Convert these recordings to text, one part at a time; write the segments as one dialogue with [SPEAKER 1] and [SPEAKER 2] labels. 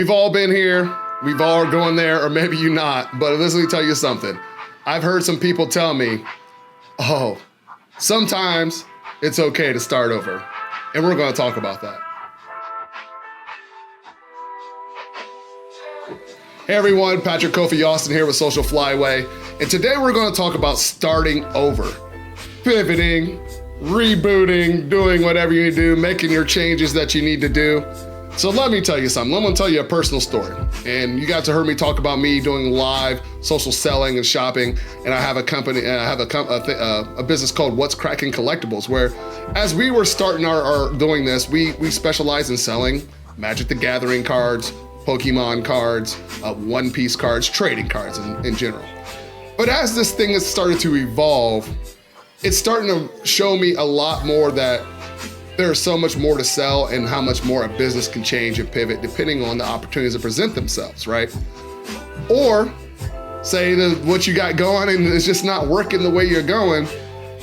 [SPEAKER 1] We've all been here, we've all going there, or maybe you not, but let me tell you something. I've heard some people tell me, oh, sometimes it's okay to start over. And we're gonna talk about that. Hey everyone, Patrick Kofi Austin here with Social FlyWay. And today we're gonna talk about starting over. Pivoting, rebooting, doing whatever you need to do, making your changes that you need to do. So let me tell you something. I'm gonna tell you a personal story. And you guys have heard me talk about me doing live social selling and shopping. And I have a company, and I have a business called Kraken Collectibles, where as we were starting our doing this, we specialize in selling Magic the Gathering cards, Pokémon cards, One Piece cards, trading cards in general. But as this thing has started to evolve, it's starting to show me a lot more that there's so much more to sell and how much more a business can change and pivot depending on the opportunities that present themselves, right? Or say that what you got going and it's just not working the way you're going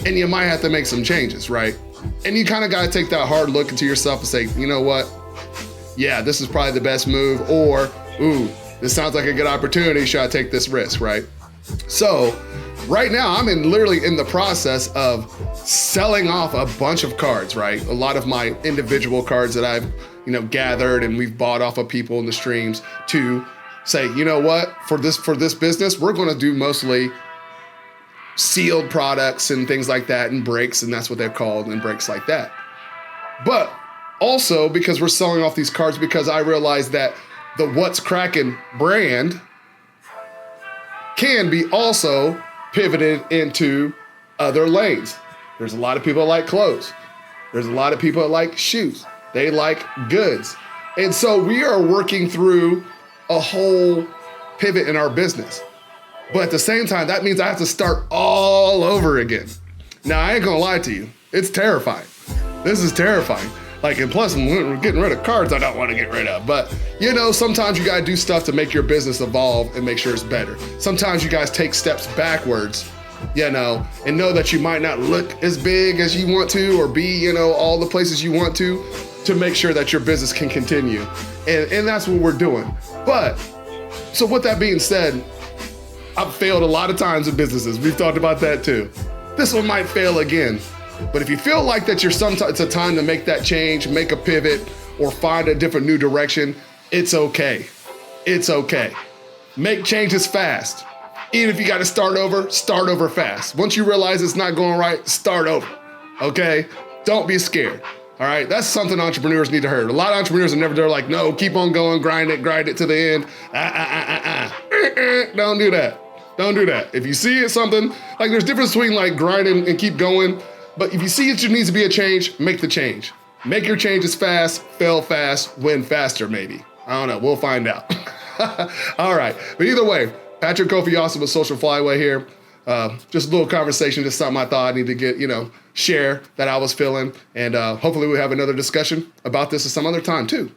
[SPEAKER 1] and you might have to make some changes, right? And you kind of got to take that hard look into yourself and say, you know what? Yeah, this is probably the best move, or, ooh, this sounds like a good opportunity, should I take this risk, right? So right now I'm literally in the process of selling off a bunch of cards, right? A lot of my individual cards that I've, gathered and we've bought off of people in the streams to say, you know what, for this business, we're gonna do mostly sealed products and things like that and breaks, and that's what they're called, and breaks like that. But also because we're selling off these cards, because I realized that the What's Kraken brand can be also pivoted into other lanes. There's a lot of people that like clothes. There's a lot of people that like shoes. They like goods. And so we are working through a whole pivot in our business. But at the same time, that means I have to start all over again. Now, I ain't gonna lie to you. It's terrifying. This is terrifying. And plus, we're getting rid of cards I don't want to get rid of. But, sometimes you got to do stuff to make your business evolve and make sure it's better. Sometimes you guys take steps backwards, and know that you might not look as big as you want to or be, all the places you want to make sure that your business can continue. And that's what we're doing. But, so with that being said, I've failed a lot of times in businesses. We've talked about that too. This one might fail again. But if you feel like that it's a time to make that change, make a pivot, or find a different new direction, it's okay. It's okay. Make changes fast. Even if you got to start over fast. Once you realize it's not going right, start over, okay? Don't be scared, all right? That's something entrepreneurs need to hear. A lot of entrepreneurs they're like, no, keep on going, grind it to the end. Don't do that. Don't do that. If you see it something, there's a difference between grinding and keep going. But if you see it needs to be a change, make the change. Make your changes fast, fail fast, win faster maybe. I don't know, we'll find out. All right, but either way, Patrick Kofi Austin with Social FlyWay here. Just a little conversation, just something I thought I need to get, share that I was feeling. And hopefully we'll have another discussion about this at some other time too.